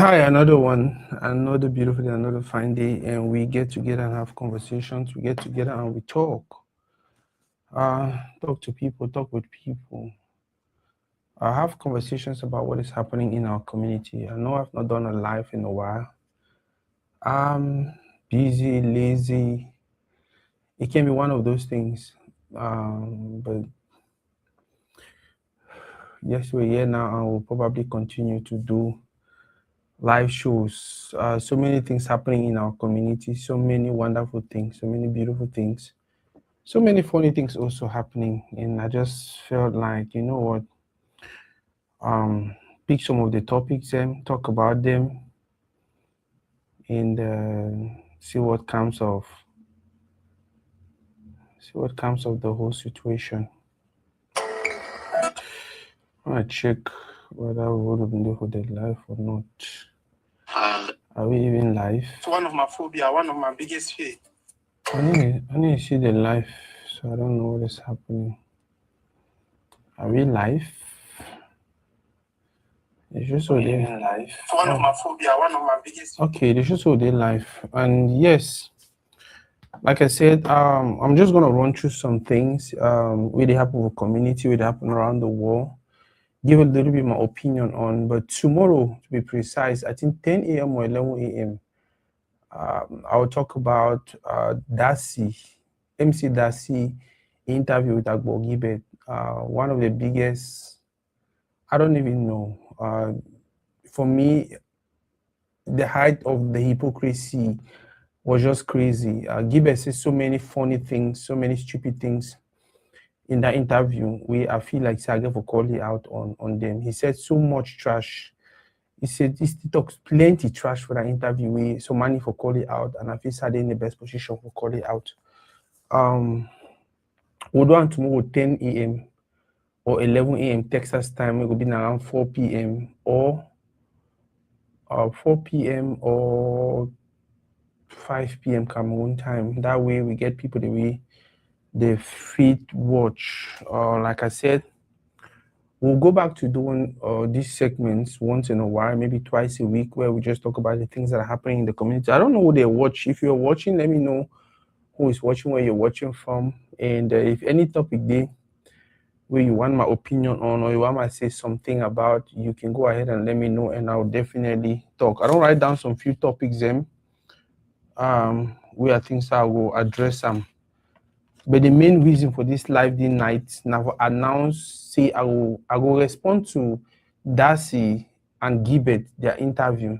Hi, another one, another beautiful day, another fine day, and we get together and have conversations. We get together and we talk. Talk to people, talk with people. Have conversations about what is happening in our community. I know I've not done a live in a while. I'm busy, lazy. It can be one of those things. But yes, we're here now, and we'll probably continue to do live shows. So many things happening in our community, so many wonderful things, so many beautiful things, so many funny things also happening. And I just felt like, you know what, pick some of the topics and talk about them and see what comes of the whole situation. I want to check whether we would have been for the live or not. Are we even live? It's one of my phobia, one of my biggest fear. I need to see the live, so I don't know what is happening. Are we live? They should show they live. It's one of my phobia, one of my biggest. Okay, they should show they live. And yes, like I said, I'm just gonna run through some things really happen with community, really happen around the world. Give a little bit my opinion on, but tomorrow, to be precise, I think 10 a.m. or 11 a.m. I will talk about Darcy, MC Darcy interview with Agbo Gibet, one of the biggest. I don't even know. For me, the height of the hypocrisy was just crazy. Gibet said so many funny things, so many stupid things in that interview where I feel like Sage for calling out on them. He said so much trash. He said he talks plenty trash for that interview where so many for calling out, and I feel Sage in the best position for calling out. We'll do it tomorrow 10 a.m. or 11 a.m. Texas time. It will be around 4 p.m. or 4 p.m. or 5 p.m. Cameroon time. That way we get people the way they fit watch. Like I said, we'll go back to doing these segments once in a while, maybe twice a week, where we just talk about the things that are happening in the community. I don't know who they watch. If you're watching, let me know who is watching, where you're watching from, and if any topic there where you want my opinion on or you want me to say something about, you can go ahead and let me know, and I'll definitely talk. I don't write down some few topics them where I think I will address them. But the main reason for this live day night now announce say I will respond to Darcy and Gibet their interview.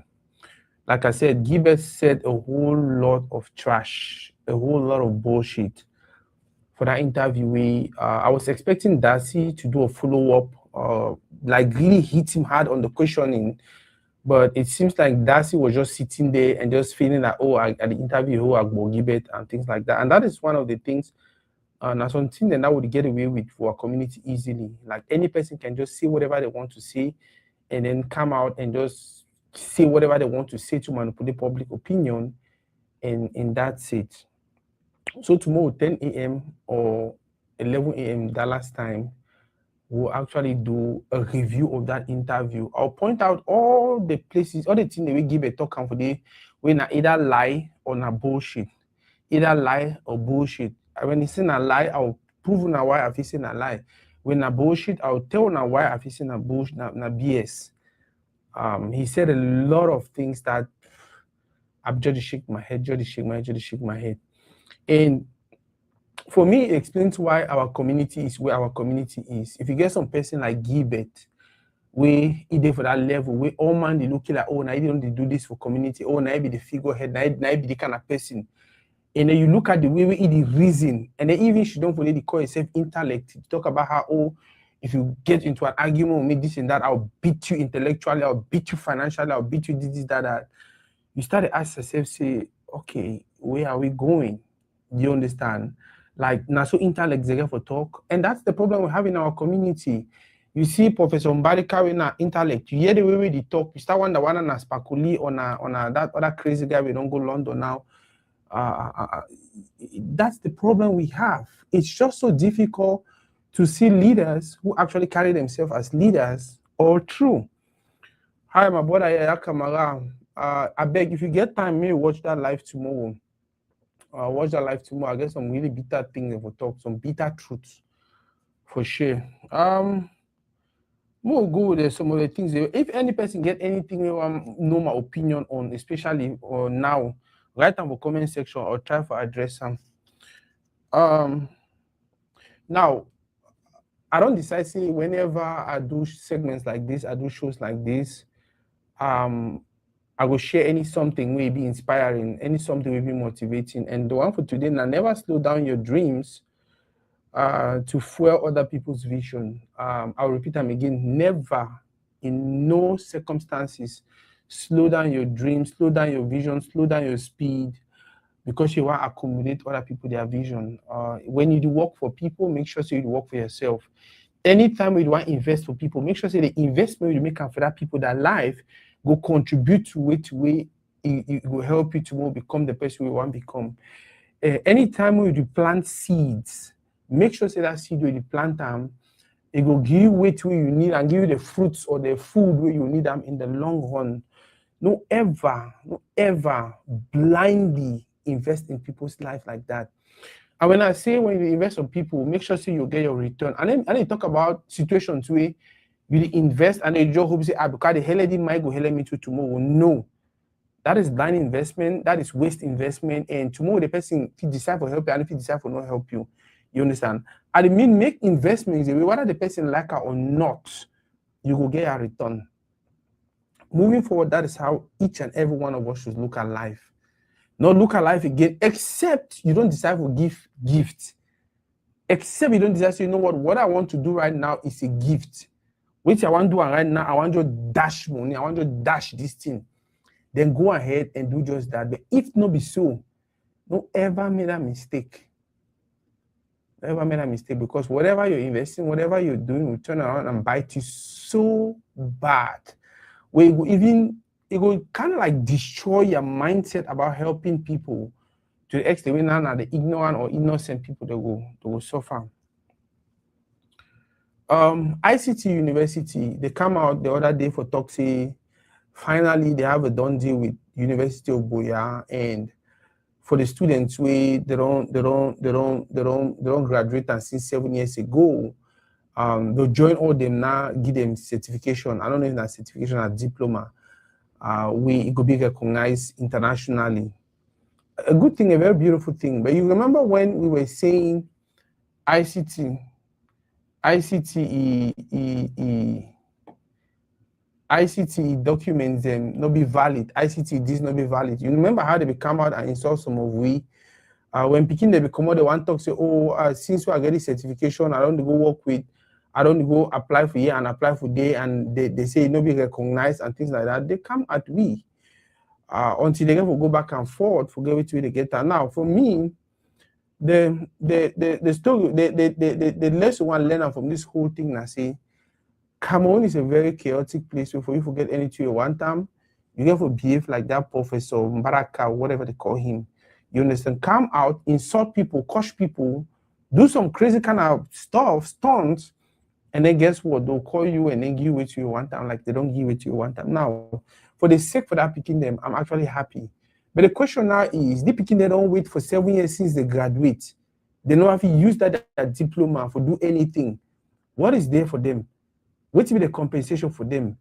Like I said, Gibet said a whole lot of trash, a whole lot of bullshit for that interview. I was expecting Darcy to do a follow-up, like really hit him hard on the questioning, but it seems like Darcy was just sitting there and just feeling like, oh, at the interview, I go Gibet and things like that. And that is one of the things, and something that would get away with for our community easily. Like any person can just say whatever they want to say and then come out and just say whatever they want to say to manipulate public opinion, and that's it. So tomorrow, 10 a.m. or 11 a.m. Dallas time, we'll actually do a review of that interview. I'll point out all the places, all the things that we give a talk on for the when I either lie or not bullshit. Either lie or bullshit. When it's in a lie, I'll prove now why I've seen a lie. When I bullshit, I'll tell now why I've seen a bullshit, na BS. He said a lot of things that I've just shake my head, just shake my head. And for me, it explains why our community is where our community is. If you get some person like Gibet, where he did for that level, where all man they looking like, oh, now they don't do this for community, oh, now be the figurehead, now be the kind of person. And then you look at the way we the reason, and then even she don't fully call herself intellect. You talk about how, oh, if you get into an argument with me, this and that, I'll beat you intellectually, I'll beat you financially, I'll beat you this, that. You start to ask yourself, say, okay, where are we going? Do you understand? Like, now so intellect for talk. And that's the problem we have in our community. You see Professor Mbari carrying our intellect. You hear the way they talk. You start wondering one on a Spakuli on that other crazy guy we don't go London now. That's the problem we have. It's just so difficult to see leaders who actually carry themselves as leaders all through. Hi, my brother Yaya Kamara. I beg, if you get time, maybe watch that live tomorrow. Watch that live tomorrow. I get some really bitter things for talk, some bitter truths, for sure. We'll go with some of the things. If any person get anything you want know my opinion on, especially now, write down the comment section or try to address them. Now, I don't decide say whenever I do segments like this, I do shows like this, I will share any something will be inspiring, any something will be motivating. And the one for today, now never slow down your dreams to fuel other people's vision. I'll repeat them again. Never, in no circumstances, slow down your dreams, slow down your vision, slow down your speed because you want to accommodate other people their vision. When you do work for people, make sure so you work for yourself. Anytime you want to invest for people, make sure say the investment you make for that people that life go contribute to it will help you to become the person you want to become. Anytime you plant seeds, make sure say that seed where you plant them, it will give you weight where you need and give you the fruits or the food where you need them in the long run. No ever blindly invest in people's life like that. And when I say when you invest on people, make sure you get your return. And then talk about situations where you invest and you just hope say, because the hell did might go hell me to tomorrow. No. That is blind investment, that is waste investment, and tomorrow the person if he decide for help you and if he decide for not help you. You understand? I mean make investments whether the person like her or not, you will get a return. Moving forward, that is how each and every one of us should look at life. Not look at life again, except you don't decide to give gifts. Except you don't decide, so you know what I want to do right now is a gift. Which I want to do right now, I want to dash money, I want to dash this thing. Then go ahead and do just that. But if not be so, don't ever make that mistake. Never make that mistake because whatever you're investing, whatever you're doing will turn around and bite you so bad. Where it will kind of like destroy your mindset about helping people to the extent where now the ignorant or innocent people they will suffer. ICT University, they come out the other day for talk say finally they have a done deal with University of Buea, and for the students where they don't graduate and since 7 years ago, they'll join all them now, give them certification. I don't know if that certification or diploma, it could be recognized internationally. A good thing, a very beautiful thing. But you remember when we were saying ICT documents them not be valid. ICT this not be valid. You remember how they come out and install some of we when picking they become out, the one talk say, since we are getting certification, I don't go work with, I don't go apply for here and apply for day, and they say no be recognized and things like that. They come at we until they go back and forth, forget which way they get that. Now for me, the story, the lesson one learner from this whole thing, I say Cameroon is a very chaotic place. So for you forget anything you want time, you get to behave like that Professor Mbaraka, whatever they call him. You understand? Come out, insult people, curse people, do some crazy kind of stuff, stunts, and then guess what? They'll call you and then give it to you one time, like they don't give it to you one time. Now, for the sake for that picking them, I'm actually happy. But the question now is, the picking they don't wait for 7 years since they graduate. They don't have to use that diploma for do anything. What is there for them? What will be the compensation for them?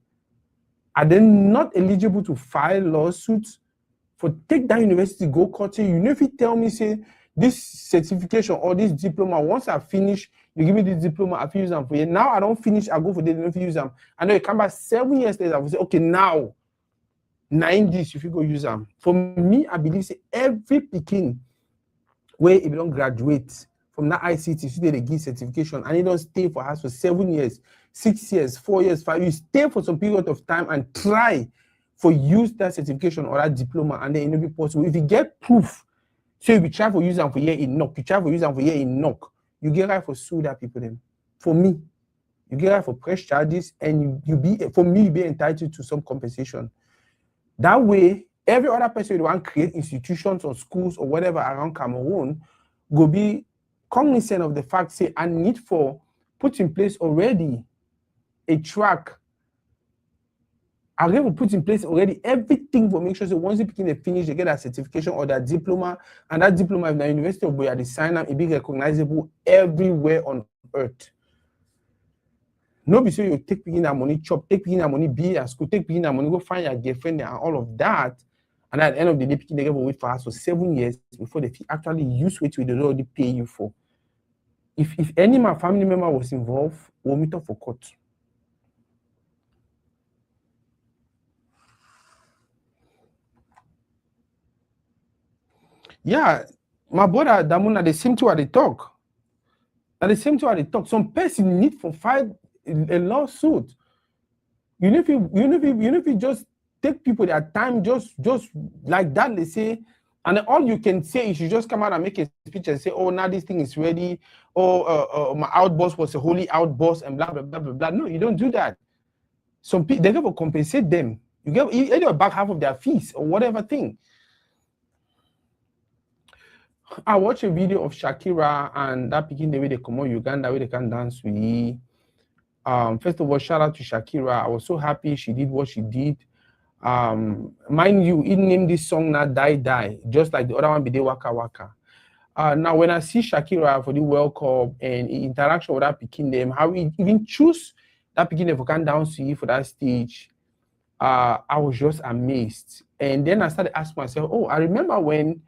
Are they not eligible to file lawsuits for take that university, go court? You know, if you tell me, say, this certification or this diploma, once I finish, you give me this diploma, I use them for you. Now I don't finish, I go for this, I don't use them. I know you come back 7 years later, I will say, okay, now, 90s, if you go use them. For me, I believe, say, every picking where if you don't graduate from that ICT, so they give certification, and you don't stay for us for 7 years, 6 years, 4 years, 5 years, stay for some period of time and try for use that certification or that diploma, and then it will be possible. If you get proof, so if you try for use them for year in knock, you try for use them for year in knock, you get right for sue that people then. For me, you get right for press charges, and you be entitled to some compensation. That way, every other person who want to create institutions or schools or whatever around Cameroon will be cognizant of the fact, say, I need for put in place already a track Algeria will put in place already everything for make sure that once the pikin they finish, they get a certification or that diploma, and that diploma in the University of Boya, they sign up, it be recognizable everywhere on earth. No be so you take picking that money, chop, take picking that money, be at school, take picking that money, go find your girlfriend and all of that. And at the end of the day, picking they get wait for us for 7 years before they actually use what they already pay you for. If any of my family member was involved, we'll meet up for court. Yeah, my brother Damuna, the same thing what they talk. And the same thing what they talk. Some person need for fight a lawsuit. You know if you just take people their time just like that, they say, and all you can say is you just come out and make a speech and say, oh, now this thing is ready. Oh, my outburst was a holy outburst and blah blah blah blah blah. No, you don't do that. Some people they have to compensate them. You get either back half of their fees or whatever thing. I watched a video of Shakira and that picking the way they come on Uganda, where they can dance with. First of all, shout out to Shakira. I was so happy she did what she did. Mind you, he named this song now Die Die, just like the other one be the Waka Waka. Now, when I see Shakira for the World Cup and interaction with that picking them, how we even choose that picking them for can dance with for that stage, I was just amazed. And then I started asking myself, oh, I remember when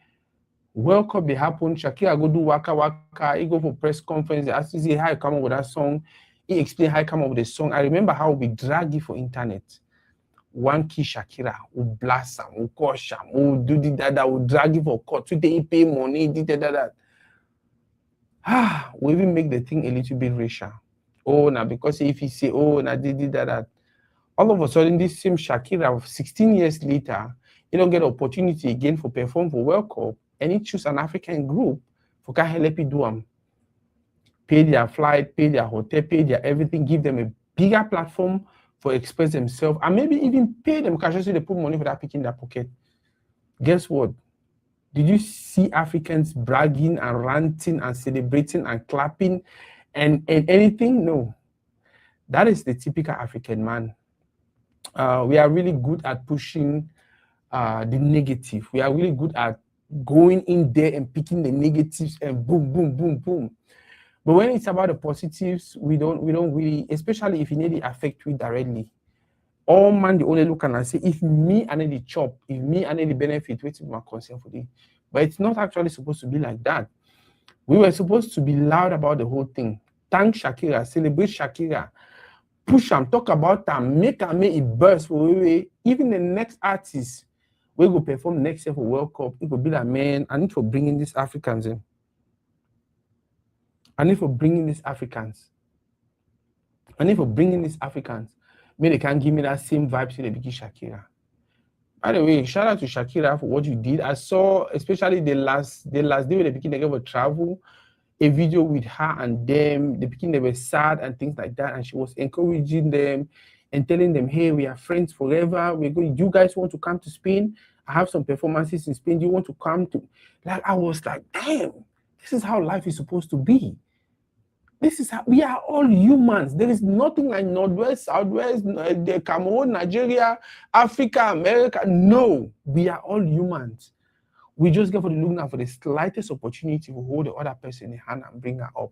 World Cup they happened, Shakira go do Waka Waka, he go for press conference, ask to see how he come up with that song, he explained how he come up with the song. I remember how we drag it for internet. One key Shakira, we blast him, we crush him, we do that, we drag it for court, we pay money, that. We even make the thing a little bit racial. Oh, now because if you say, oh, now that. All of a sudden, this same Shakira, 16 years later, you don't get opportunity again for perform for World Cup, and he choose an African group for can help you do them. Pay their flight, pay their hotel, pay their everything, give them a bigger platform for express themselves, and maybe even pay them because they put money for that pick in their pocket. Guess what? Did you see Africans bragging and ranting and celebrating and clapping and anything? No. That is the typical African man. We are really good at pushing the negative. We are really good at going in there and picking the negatives and boom, boom, boom, boom. But when it's about the positives, we don't really, especially if you need to affect you directly. All man, the only look and say, if me I need the chop, if me I need the benefit, what's my concern for this? But it's not actually supposed to be like that. We were supposed to be loud about the whole thing. Thank Shakira, celebrate Shakira, push them, talk about them, make it burst for we. Even the next artist we go perform next year for World Cup, it will be like, man, I need for bringing these Africans in. I need for bringing these Africans. Maybe they can give me that same vibe to the big Shakira. By the way, shout out to Shakira for what you did. I saw, especially the last day when the beginning they gave travel, a video with her and them. The beginning they were sad and things like that, and she was encouraging them and telling them, "Hey, we are friends forever. We're going. You guys want to come to Spain? I have some performances in Spain. Do you want to come to?" Like I was like, "Damn, this is how life is supposed to be. This is how we are all humans. There is nothing like Northwest, Southwest, the Cameroon, Nigeria, Africa, America. No, we are all humans. We just get for the look now for the slightest opportunity to hold the other person in hand and bring her up.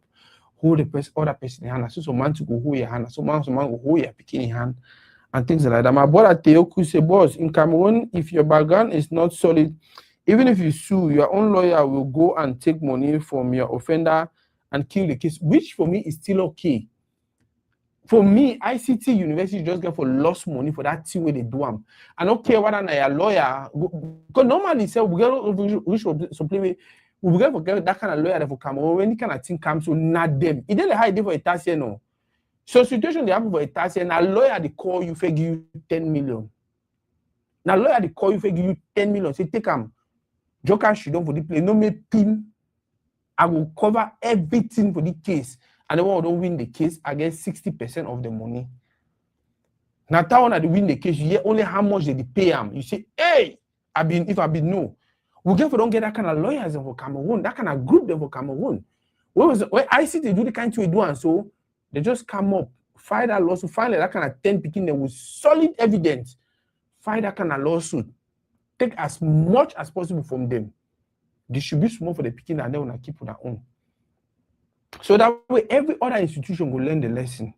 Hold the other person in hand. So some man to go hold your hand. Some man go hold your picking in hand and things like that. My brother Teoku say, boss, in Cameroon, if your background is not solid, even if you sue, your own lawyer will go and take money from your offender and kill the case, which for me is still okay. For me, ICT University just get for lost money for that thing where they do them. I don't care whether I'm a lawyer, because normally say we get some play we get for that kind of lawyer that for Cameroon when the kind of thing comes to not them. It didn't hide for a tax year no. So situation they happen for a tax year, now lawyer they call you for give you 10 million. Now lawyer they call you for give you 10 million. Say take them. Joker should don't for the play. No me pin. I will cover everything for the case. And the one who don't win the case, I get 60% of the money. Now, that one that win the case, you hear only how much they pay them. You say, hey, if I been no. We don't get that kind of lawyers for Cameroon, that kind of group for Cameroon. When I see they do the kind of do and so, they just come up, file that lawsuit, find that kind of 10 picking them with solid evidence. file that kind of lawsuit. Take as much as possible from them. Distribute more for the picking and then keep on their own. So that way, every other institution will learn the lesson.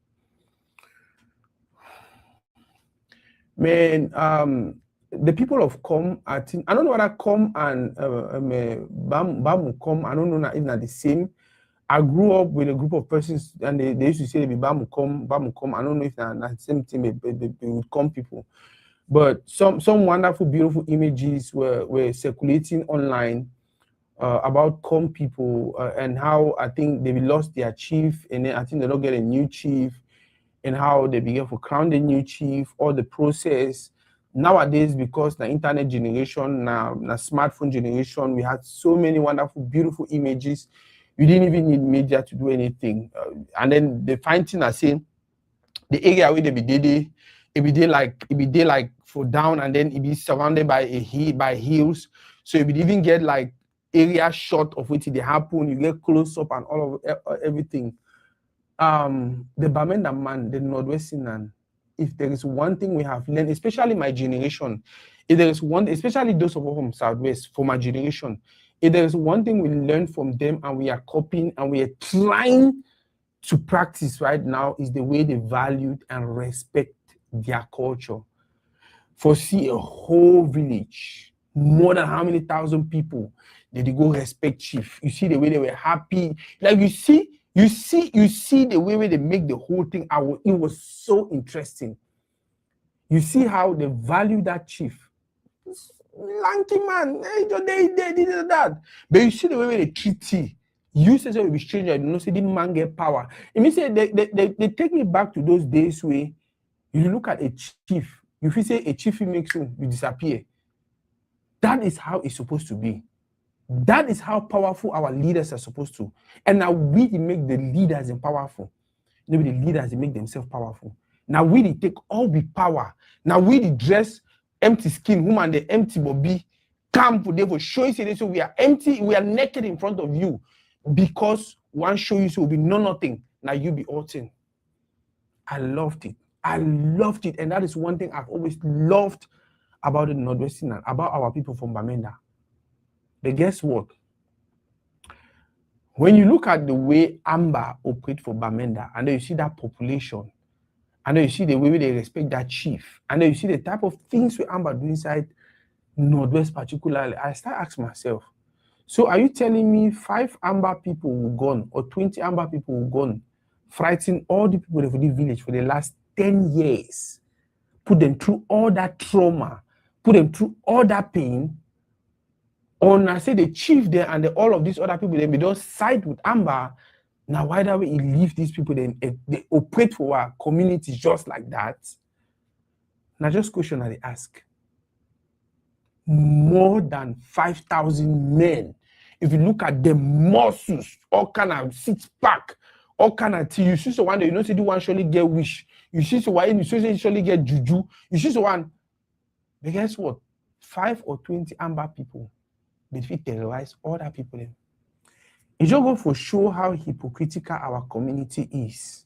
Man, the people of Com, I don't know whether Com and Bam Com, I don't know if they're the same. I grew up with a group of persons and they used to say they be Bam Com. I don't know if they're the same thing, they would Com people. But some wonderful, beautiful images were circulating online about Com people and how I think they lost their chief and then I think they don't get a new chief. And how they began to crown the new chief, all the process. Nowadays, because the internet generation, now the smartphone generation, we had so many wonderful, beautiful images. You didn't even need media to do anything. And then the fine thing I say, the area where they be like for down, and then it be surrounded by hills. So you would even get like area shot of what they happen. You get close up and all of everything. The Bamenda man, the Northwestern, if there is one thing we have learned, especially my generation, if there is one, especially those of us from Southwest, for my generation, if there is one thing we learned from them and we are copying and we are trying to practice right now is the way they valued and respect their culture. For see a whole village, more than how many thousand people did they go respect chief? You see the way they were happy, like you see the way they make the whole thing out. It was so interesting. You see how they value that chief. Lanky man, they did that. But you see the way they treat tea. You say so will be stranger, you know, say this man get power. It means they take me back to those days where you look at a chief, if you say a chief makes you disappear. That is how it's supposed to be. That is how powerful our leaders are supposed to. And now we make the leaders powerful. Maybe the leaders make themselves powerful. Now we take all the power. Now we dress empty skin, woman, the empty body, come today for showing you so we are empty, we are naked in front of you. Because one show you so will be nothing. Now you be all thing. I loved it. And that is one thing I've always loved about the Northwestern, about our people from Bamenda. But guess what? When you look at the way Amba operates for Bamenda, and then you see that population, and then you see the way they respect that chief, and then you see the type of things we Amba do inside Northwest particularly, I start asking myself, so are you telling me 5 Amba people will gone, or 20 Amba people will gone, frightening all the people of the village for the last 10 years, put them through all that trauma, put them through all that pain, or I say the chief there and all of these other people, they don't side with Amba. Now, why do we leave these people? They operate for our communities just like that. Now, just question I ask. More than 5,000 men. If you look at the muscles, all kind of six-pack, all kind of tea. You see so one day, you know, say the one surely get wish. You see so one, you surely get juju. You see so one. But guess what? 5 or 20 Amba people. They fit terrorize other people. It's just go for show how hypocritical our community is.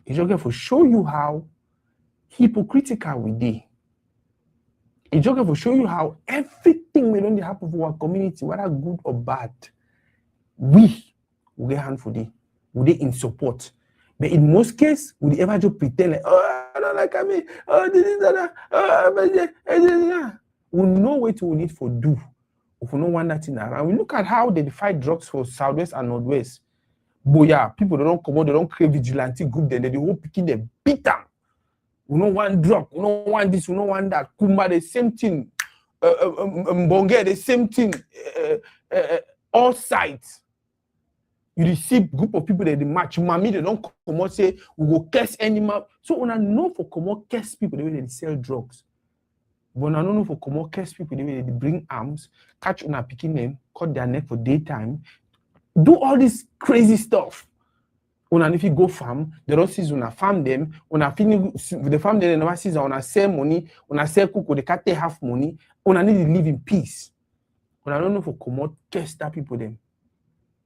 It's just go for show you how hypocritical we be. It's just go for show you how everything may not happen for our community, whether good or bad, we will get hand for this. Will they in support? But in most cases, will they ever just pretend like, oh, I don't like me, oh, this is that, we know what we need for do. If we don't want that thing around, we look at how they fight drugs for Southwest and Northwest. But yeah, people they don't come out, they don't create vigilante group, then they whole picking them, beat them. We don't want drug, we don't want this, we don't want that. Kumba, the same thing. Mbonge, the same thing. All sides. You see group of people that they match. Mommy, they don't come out say we go curse animal. So when I know for come out curse people the way they sell drugs. But I don't know for come out curse people the way they bring arms, catch on a picking them, cut their neck for daytime, do all this crazy stuff. When if you go farm, they don't see when I farm them. When I finish the farm, they never see when I sell money. When I sell cook, they can't take half money. When I need to live in peace. When I don't know for come out curse that people them.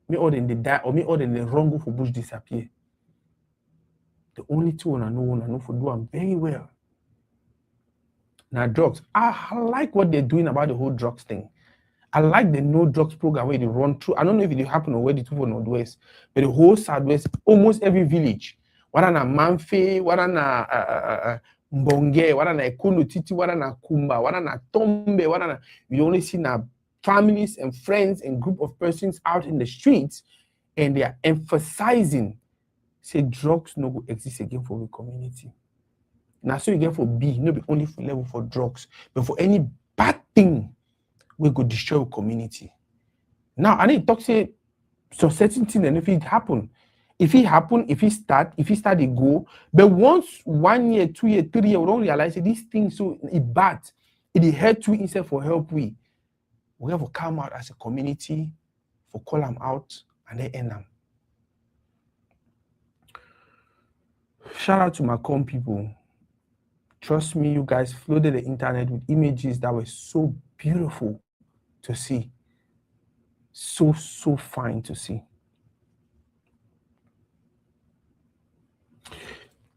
Me or then they die, or me or then they wrong go for bush disappear. The only two I know for do them very well. Now drugs. I like what they're doing about the whole drugs thing. I like the no drugs program where they run through. I don't know if it happen already to Northwest, but the whole Southwest, almost every village, whether na Manfe, whether na Mbonge, whether na Ekolo Titi, whether na Kumba, whether na Tombe, whether na, you only see now families and friends and group of persons out in the streets, and they are emphasizing, say drugs no go exist again for the community. Now, so you get for B, not be only for level for drugs, but for any bad thing we go destroy the community. Now, I need to talk say some certain thing, and if it happen, if it start, they go. But once 1 year, 2 year, 3 year, we don't realize that this thing so it bad. It hurt you instead for help we have to come out as a community for call them out and then end them. Shout out to my com people. Trust me, you guys flooded the internet with images that were so beautiful to see. So fine to see.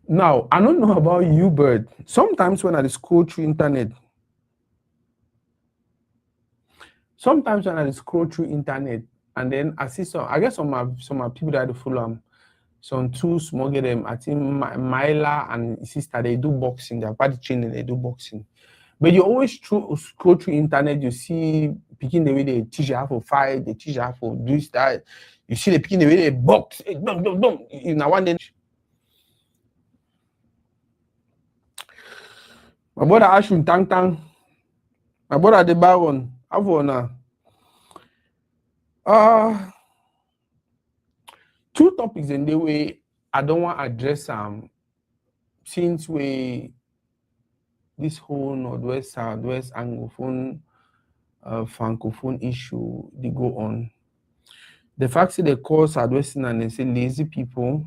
Now, I don't know about you, but sometimes when I scroll through internet, and then I see some, I guess some of people that I follow some two small get them. I think Myla and his sister, they do boxing. They're party training, they do boxing. But you always scroll through internet, you see picking the way they teach you how to fight, they teach you how to do that. You see the picking the way they box. Don't. In one day. My brother Ashun Tang. My brother the Baron. Avona. Two topics in the way I don't want to address since this whole Northwest, Southwest, Anglophone, Francophone issue, they go on. The fact that they call Southwestern and they say lazy people,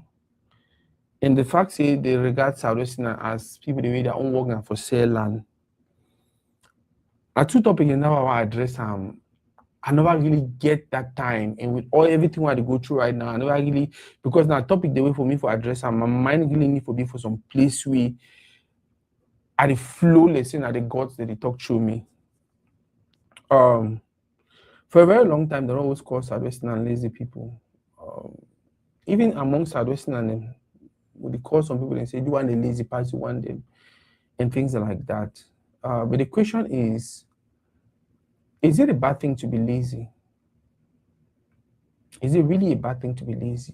and the fact that they regard Southwestern as people the way their own work and for sale land. Are two topics in now I want to address I never really get that time, and with everything I go through right now, I never really, because now topic the way for me for address my mind really need to be for some place where at the flow lesson at the gods that they talk through me. For a very long time, they always call Southwestern and lazy people. Even among Southwestern and them, they call some people and say, you want a lazy person, you want them, and things like that. But the question is it a bad thing to be lazy? Is it really a bad thing to be lazy?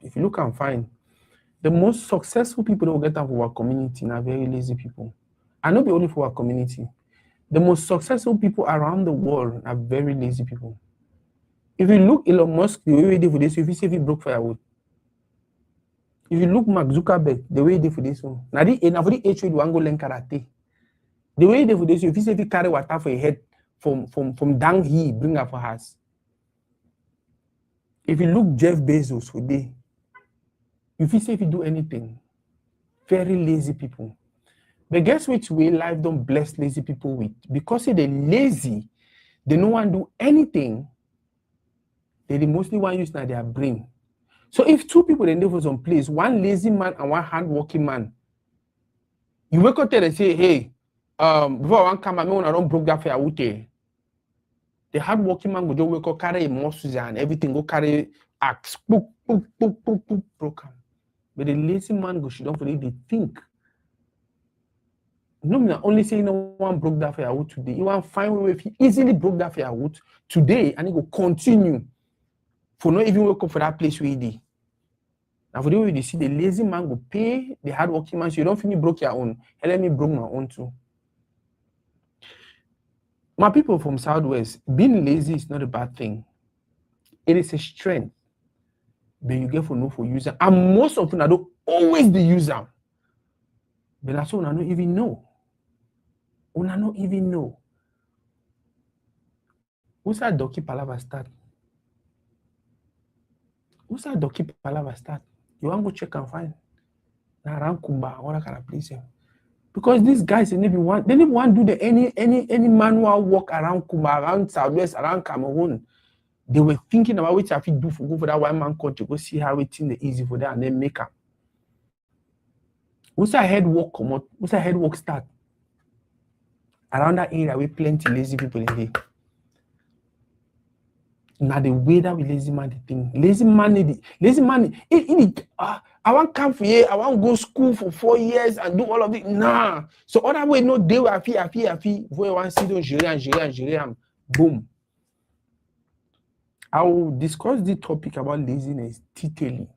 If you look and find, the most successful people that will get out of our community are very lazy people. And not be only for our community. The most successful people around the world are very lazy people. If you look Elon Musk, the way he did for this, if you say he broke firewood. If you look Mark Zuckerberg, the way he did for this one. Now for the age you want to learn karate. The way he did for this, if you say he carry water for your head from down here, bring up for house. If you look Jeff Bezos for day, if you say if you do anything, very lazy people. But guess which way life don't bless lazy people with? Because they're lazy, they don't want to do anything. They mostly want to use their brain. So if two people then live for some place, one lazy man and one hardworking man, you wake up there and say, hey, before I want to come, I don't broke that for your wood. The hardworking man will just wake up, carry muscles and everything, go carry axe, broken. But the lazy man go, she don't really they think. No, I'm only saying no one broke that for your wood today. You want to find a way if he easily broke that for your wood today, and he go continue for not even wake up for that place where he did. Now for the way they see the lazy man go pay the hardworking man, so you don't finish broke your own. And let me broke my own too. My people from Southwest, being lazy is not a bad thing. It is a strength. But you get for no for user. And most of them I don't always the user. But that's all I don't even know. I don't even know. Who's that Doki Palava start? Who's that Doki Palava start? You want to go check and find? Now around Kumba, what kind of place? Because these guys they never want to do the any manual work around Kumba, around Southwest, around Cameroon. They were thinking about what I could do for go for that one man country, go see how it's easy for that and then make up. What's that head work come out? What's that head work start? Around that area, we plenty lazy people in there. Now the way that we lazy man the thing, lazy man, I want come for here, I want go school for 4 years and do all of it. Nah. So other way no they will happy. Voy want see don't gérer. Boom. I will discuss the topic about laziness detailing.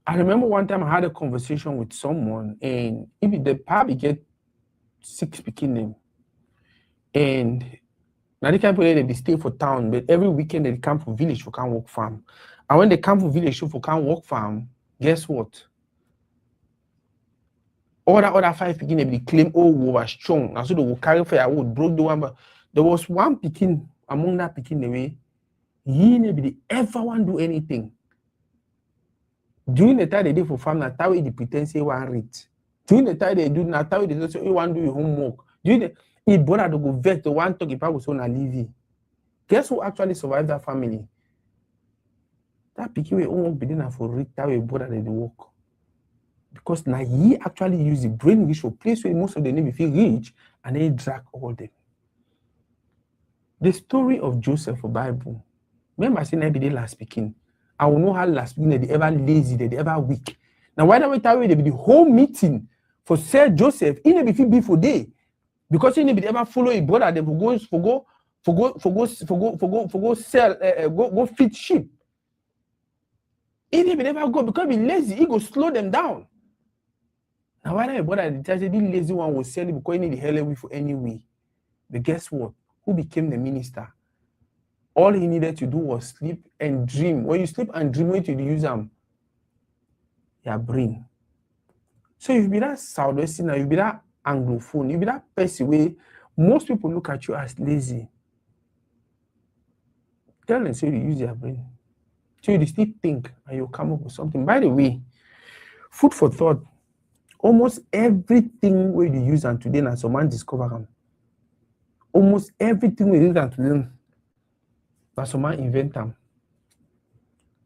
I remember one time I had a conversation with someone, and if the probably get 6 picking them, and now they can't they stay for town, but every weekend they come for village for can work farm. And when they come for village for can work farm, guess what? Other 5 picking they claim we were strong. And so they will carry firewood, broke the one, but there was one picking among that picking the way he never ever want to do anything. During the time they did for farm, that's how they pretend say one read. During the time they do, that's how they don't say you want to do your homework. During the he bother to go vet the one talk about was on a leave. Guess who actually survived that family? That pikin will almost be there for read that way bother they work. Because now he actually use the brain which for place where most of the name feel rich and they drag all them. The story of Joseph for Bible. Remember I said every day last speaking. I will know how last speaking they ever lazy, they ever weak. Now why don't we tell you they be the whole meeting for Sir Joseph, he never feel before day. Because he never ever follow his brother, they go sell go feed sheep. He never go because he lazy, he go slow them down. Now why don't brother the church, the lazy one was selling because he need the hell away for any way. But guess what? Who became the minister? All he needed to do was sleep and dream. When you sleep and dream, what you use them? Your brain. So if you be that Southwestern, you be that Anglophone, you be that person where most people look at you as lazy. Tell them so you use your brain. So you still think and you come up with something. By the way, food for thought. Almost everything where you use and today, and someone discover them. Almost everything we use and today, but someone invent them.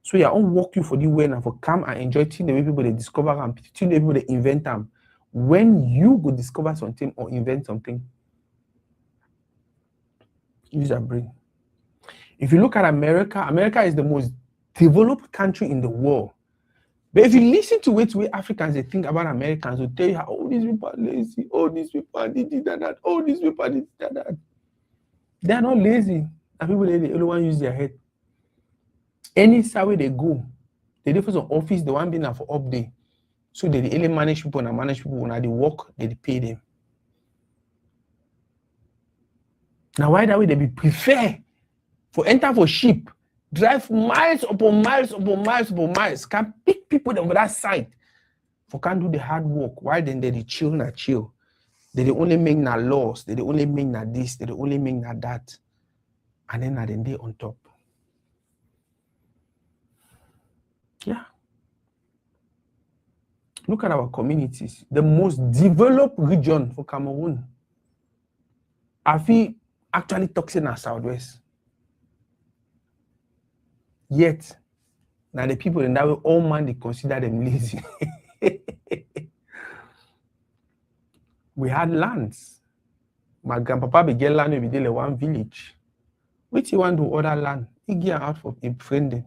So you don't work you for the way and for come and enjoy the way people they discover them, the way people they invent them. When you go discover something or invent something, use your brain. If you look at America, America is the most developed country in the world. But if you listen to it, way Africans they think about Americans, will tell you how all these people are lazy, all these people did that, all these people did that. They are not lazy. And people they only want to use their head. Any way they go, they do for some office, they want to be for update. So they only manage people and manage people when they work, they pay them. Now why that way they be prefer for enter for sheep, drive miles upon miles, can pick people on that side for can't do the hard work. Why then they chill na chill? They only make na laws, they only make na this, they only make na that, and then they on top. Yeah. Look at our communities. The most developed region for Cameroon. I feel actually toxic in Southwest. Yet, now the people in that way, all man, they consider them lazy. We had lands. My grandpapa began land every day in one village. Which you want to other land? He get out for a friend.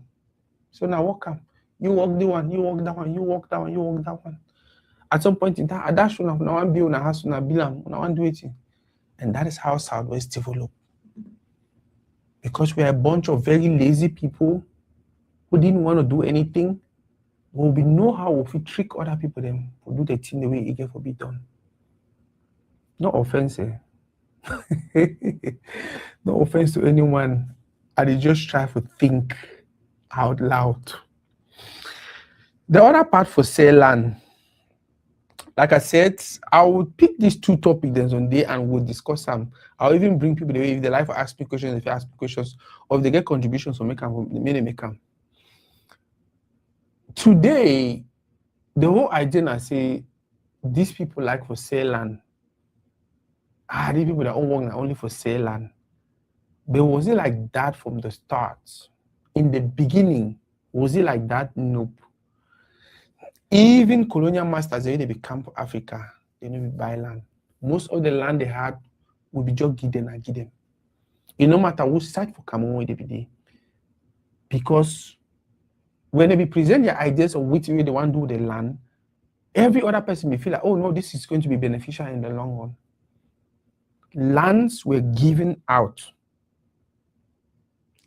So now walk up. You walk the one, you walk that one, you walk that one, you walk that one. At some point in time, I dash one now one build a house, now build one do it. And that is how Southwest developed. Because we are a bunch of very lazy people who didn't want to do anything. We know how we trick other people them to do the thing the way it get for be done. No offense, eh? No offense to anyone. I just try to think out loud. The other part for sell land, like I said, I will pick these 2 topics on day and we'll discuss them. I'll even bring people the way if they like to ask me questions, if they ask me questions, or if they get contributions from make them. Today, the whole idea I say these people like for sell land. These people that work only for sell land. But was it like that from the start? In the beginning, was it like that? Nope. Even colonial masters, they become for Africa, they never buy land. most of the land they had will be just given and given. It no matter which side for Cameroon they be there. Because when they be present their ideas of which way they want to do the land, every other person may feel like, oh no, this is going to be beneficial in the long run. Lands were given out.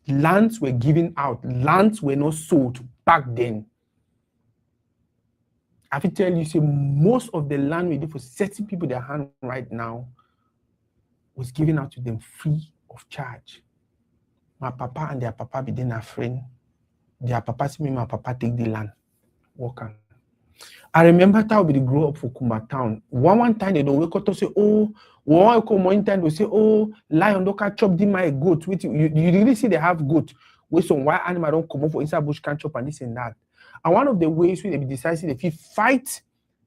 Lands were given out. Lands were not sold back then. I have to tell you, say most of the land we do for certain people their hand right now was given out to them free of charge. My papa and their papa be then a friend. Their papa see me, my papa take the land. Walk on. I remember how we grow up for Kumba town. One time they don't wake up to say, oh, one time they say, oh, lion don't catch up my goat. You really see they have goat. Where some wild animal don't come up for inside bush can't chop and this and that. And one of the ways we decide if you fight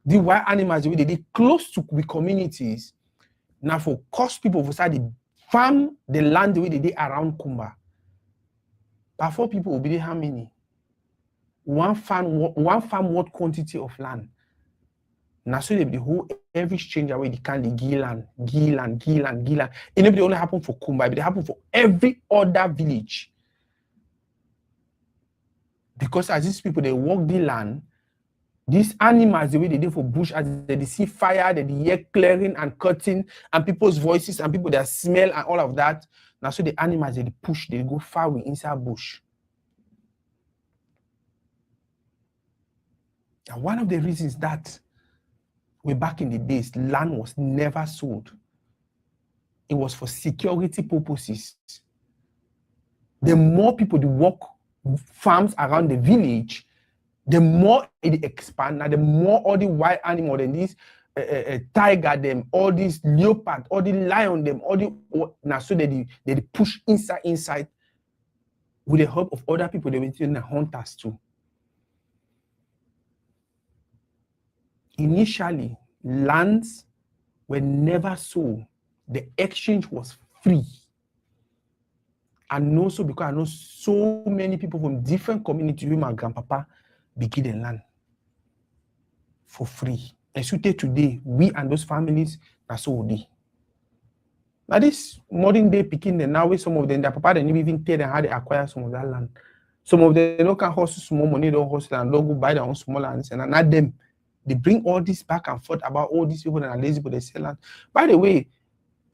the wild animals the way they did close to the communities, now for cost people for start to farm the land the way they did around Kumba. But 4 people will be there how many? One farm what quantity of land. Now so they be the whole every exchange away they can the Gilan. It never only happen for Kumba, but it happen for every other village. Because as these people they walk the land, these animals the way they do for bush, as they see fire, they hear clearing and cutting, and people's voices and people that smell and all of that. Now so the animals they push, they go far away inside bush. And one of the reasons that way back in the days, land was never sold. It was for security purposes. The more people do work farms around the village, the more it expand, and the more all the wild animals and these tiger them, all these leopard, all the lion them, all the now so they push inside with the help of other people. They went in the hunters too. Initially, lands were never sold. The exchange was free. And also because I know so many people from different communities with my grandpapa begin the land for free. And so today, we and those families are so they. Now this modern day picking the now with some of them, their papa they never even tell them how they acquire some of that land. Some of them don't can hustle small money, don't hustle and don't go buy their own small lands, and not them. They bring all this back and forth about all these people that are lazy but they sell land. By the way,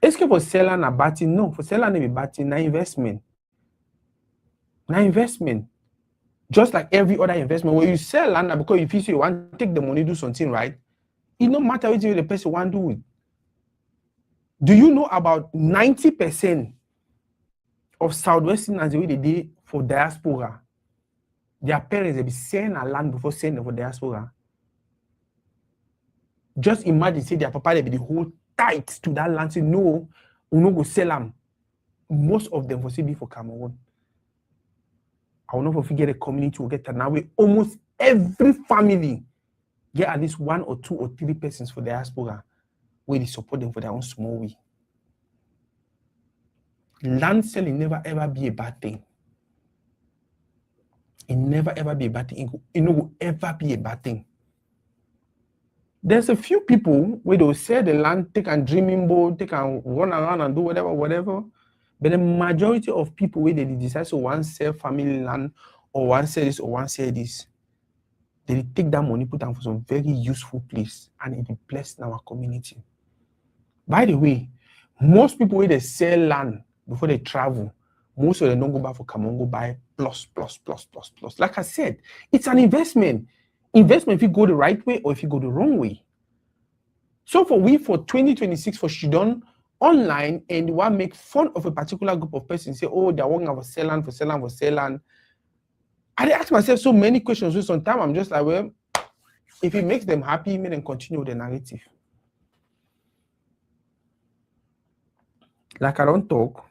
escape for sell land a batting? No, for sell land a batting, na investment. Now investment, just like every other investment, when you sell land because if you want to take the money, do something right, it no matter what the person want to do it. Do you know about 90% of Southwesterners the way they did for diaspora? Their parents they be selling a land before selling for diaspora. Just imagine say their papa they be the whole tight to that land. Say no, we no go sell them. Most of them for be for Cameroon. I will not forget a community will get now where almost every family get at least 1 or 2 or 3 persons for diaspora where they support them for their own small way. Land selling never ever be a bad thing. It never ever be a bad thing. It will ever be a bad thing. There's a few people where they'll sell the land, take and dreaming boat, take and run around and do whatever. But the majority of people where they decide to one sell family land or one sell this or one sell this, they take that money, put them for some very useful place, and it is blessed in our community. By the way, most people where they sell land before they travel, most of them don't go back for Cameroon, go buy plus. Like I said, it's an investment. Investment if you go the right way or if you go the wrong way. So for 2026 for Shidon online and want to make fun of a particular group of persons, say, oh, they're working for sell land. I ask myself so many questions. So sometimes I'm just like, well, if it makes them happy, make them continue with the narrative. Like I don't talk.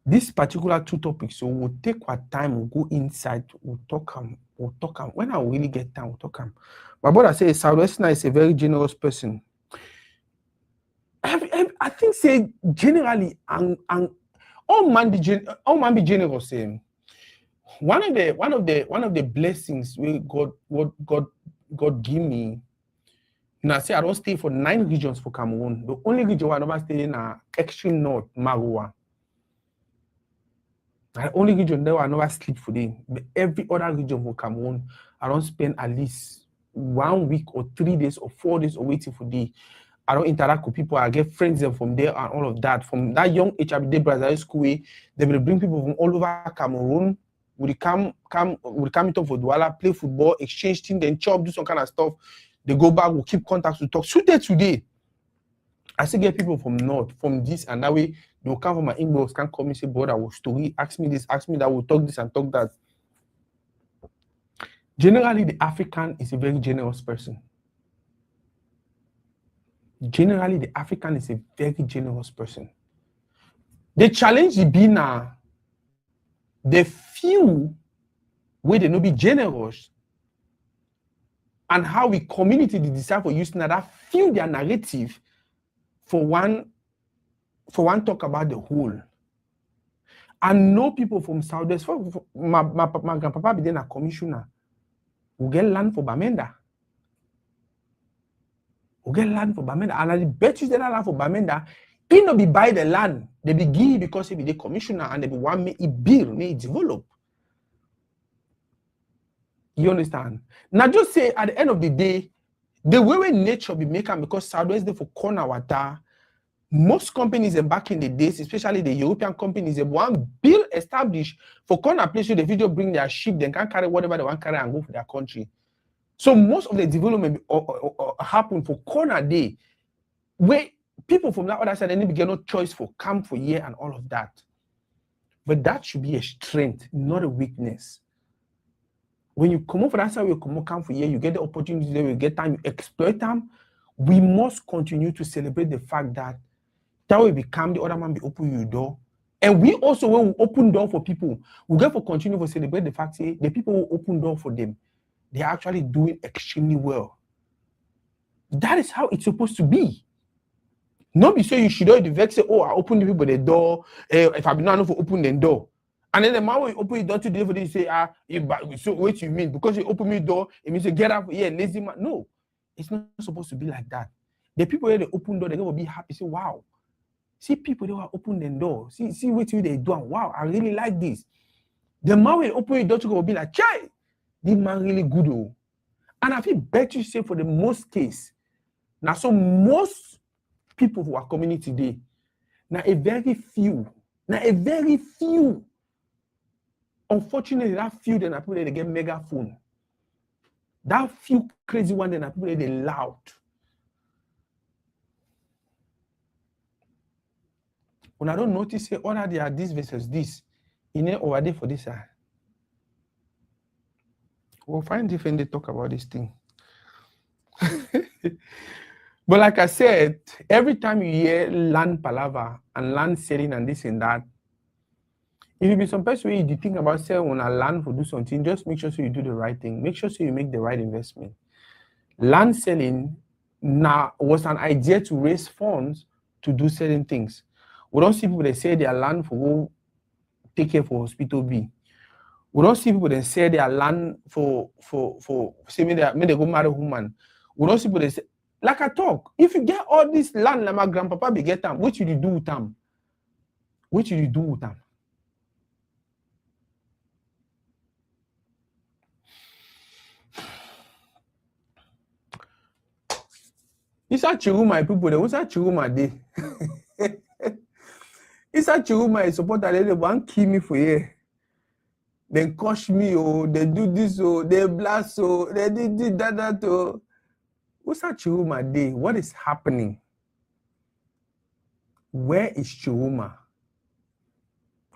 This particular 2 topics, so we'll take our time, we'll go inside, we'll talk. When I really get time, we'll talk. My brother says Southwesterner is a very generous person. I think say generally and all man be generous. One of the blessings we God give me Now, say I don't stay for 9 regions for Cameroon. The only region where I never stay in extreme north, Maroua. The only region there where I never sleep for them. But every other region for Cameroon, I don't spend at least 1 week or 3 days or 4 days or waiting for them. I don't interact with people. I get friends from there and all of that. From that young HRBD Brazil school, they will bring people from all over Cameroon. We come meet up for Douala, play football, exchange things, then chop, do some kind of stuff. They go back, we'll keep contacts, we talk. Today, I still get people from north, from this, and that way they'll come from my inbox, can call me, say, brother, will story, ask me this, ask me that, we'll talk this and talk that. Generally, the African is a very generous person. Generally, the African is a very generous person. The challenge is being the few where they not be generous, and how we community decide for using that few their narrative for one talk about the whole. I know people from Southwest. My grandpapa be then a commissioner who get land for Bamenda. And I bet you that land for Bamenda, he no be buy the land. They be give because he be the commissioner and they be want me it build, me develop. You understand? Now just say at the end of the day, the way nature be making, because Southwest they for corner water, most companies back in the days, especially the European companies, they want build establish for corner place where the video bring their ship, they can carry whatever they want carry and go for their country. So most of the development happen for corner day, where people from that other side, they need to get no choice for camp for year and all of that. But that should be a strength, not a weakness. When you come over that side, you come for year, you get the opportunity, you get time, you exploit them. We must continue to celebrate the fact that way we come, the other man be open your door. And we also, when we open door for people, we get for continue to celebrate the fact that the people who open door for them, they're actually doing extremely well. That is how it's supposed to be. Not be so you should not vex say, oh, I open the people the door. If I be not enough for open the door. And then the man will open the door to deliver, they say, so what you mean? Because you open me door, it means you get up here, lazy man. No, it's not supposed to be like that. The people where they open door, they're going to be happy. Say, wow. See people they will open the door. See what they do. Wow, I really like this. The man will open the door to go be like, chai. This man really good. Oh. And I feel bet you say for the most case. Now, so most people who are community today, now a very few, unfortunately, that few then are people that they get megaphone. That few crazy one then are people that they loud. When I don't notice, say, oh, they are this versus this, you know, over there for this side. We'll find different they talk about this thing. But like I said, every time you hear land palaver and land selling and this and that, if you be some person where you think about selling on a land for do something, just make sure so you do the right thing. Make sure so you make the right investment. Land selling now was an idea to raise funds to do certain things. We don't see people that say their land for go take care for hospital B. We don't see people that say their land for say me they go marry woman. We don't see people that say, like I talk, if you get all this land like my grandpapa be get them, what should you do with them? What should you do with them? It's a Chiruma people, they what's a Chiruma day? It's a Chiruma supporter, they want kill me for here. They coach me, oh, they do this, oh, they blast, oh, they did that, oh. What's that Chiruma day? What is happening? Where is Chiruma?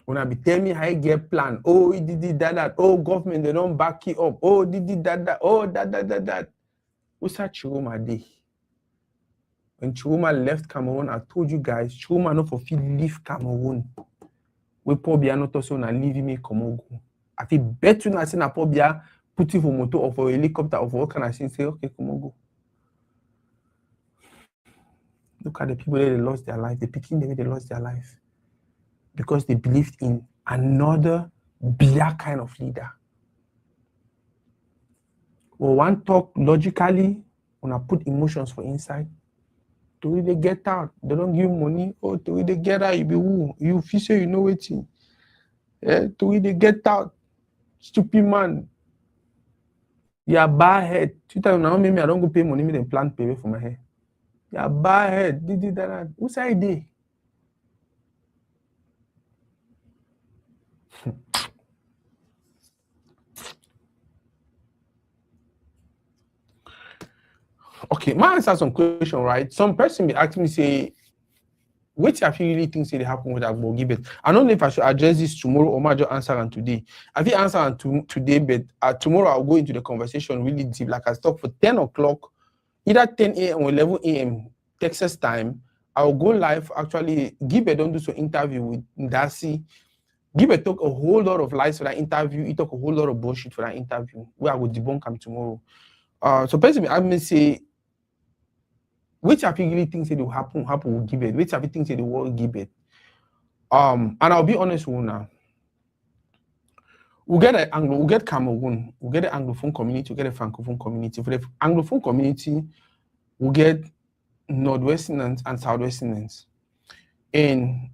When I be telling me how you get plan, oh, he did that, oh, government, they don't back it up, oh, did that, oh, that. What's that Chiruma day? When Chiruma left Cameroon, I told you guys, Chiruma not for feel leave Cameroon. We probably are not also na leave me Komogo. I feel better than I say na probably put you for motor or for helicopter or for what kind of thing. Say, okay, Komogo. Look at the people that they lost their life. The picking the way they lost their life. Because they believed in another black kind of leader. Well, one talk logically, when I put emotions for inside, to really get out, they don't give money, or to really get out, you be who? You feel say you know waiting. Yeah, to really get out, stupid man. You're bad head. 2000 now, maybe I don't go pay money, me then plant pay for my hair. You're bad head. Did that. Who's idea? Okay, my answer some question, right? Some person be asking me, say, what have you really think say they happen with Agbo Gibbet? I don't know if I should address this tomorrow or might just answer on today. I think answer on today, but tomorrow I'll go into the conversation really deep. Like I stop for 10 o'clock, either 10 a.m. or 11 a.m. Texas time. I'll go live. Actually, Gibbet don't do some interview with Darcy. Gibbet talk a whole lot of lies for that interview. He talk a whole lot of bullshit for that interview. Where I will debunk him tomorrow. So personally, I may say, which have you really think say will happen with Gibbet? Which have you think say the world Gibbet? And I'll be honest with you now. We'll get Cameroon, we'll get the Anglophone community, we'll get the Francophone community. For the Anglophone community, we'll get Northwesterners and Southwesterners. And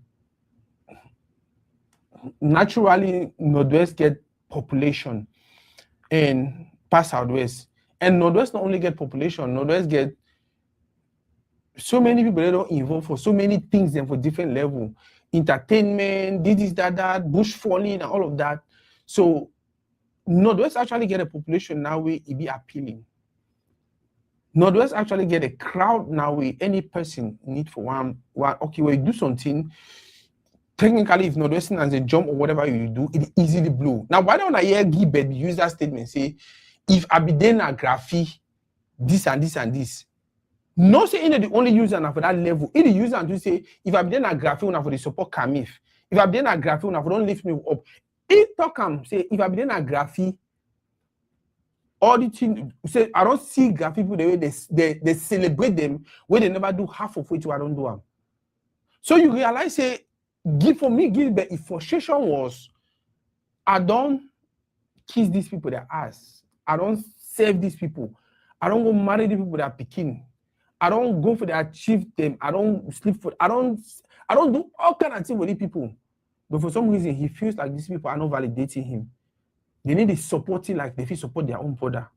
naturally, Northwest get population and past Southwest. And Northwest not only get population, Northwest get so many people that don't involve for so many things and for different level. Entertainment, this, that, bush falling, and all of that. So Northwest actually get a population now where it be appealing. Northwest actually get a crowd now where any person need for one okay, when you do something, technically if Northwestern has a jump or whatever you do, it easily blow. Now, why don't I hear Gibbet use that statement, say, if Abidena Graphy, this and this and this. No say the only user now for that level. It is user to say, if Abidena Graphy una for the support Kamif, if Abidena Graphy una for don't lift me up. It talk say if Abidena Graphy, all the thing say I don't see Graphy people the way they celebrate them where they never do half of which I don't do them. So you realize say give the frustration was I don't kiss these people their ass. I don't save these people. I don't go marry the people that are picking. I don't go for the achieve them. I don't sleep for I don't do all kind of things with these people. But for some reason, he feels like these people are not validating him. They need to support him like they feel support their own brother.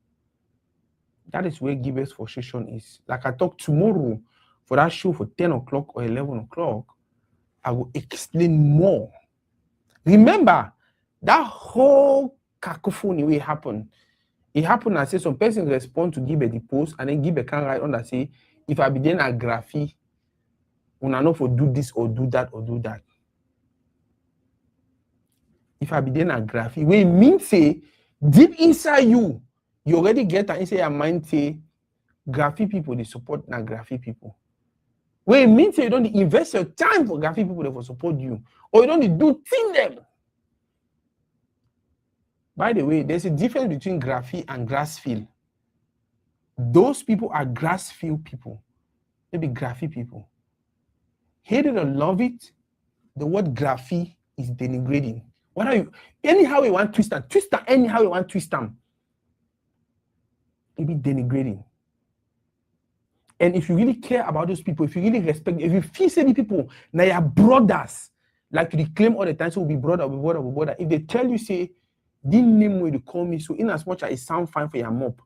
That is where Gibbet's frustration is. Like I talk tomorrow for that show for 10 o'clock or 11 o'clock, I will explain more. Remember, that whole cacophony will happen. It happened and say some person respond to Gibbet the post and then Gibbet can write on that say, if I be then a graphy, when I know for do this or do that or do that. If I be then a graphy, we mean say deep inside you already get an inside your mind say graphy people they support na graphy people. We mean say you don't invest your time for graphy people that will support you, or you don't do thing them. By the way, there's a difference between graphy and grass field. Those people are grass field people. They be graphy people. Hate it or love it, the word graphy is denigrating. What are you? Anyhow you want twist them, anyhow you want twist them. It be denigrating. And if you really care about those people, if you really respect, if you feel say the people, now your brothers, like you claim all the time, so we'll be brother, we'll be brother, we'll be brother. If they tell you, say, this name way to call me, so in as much as it sound fine for your mop,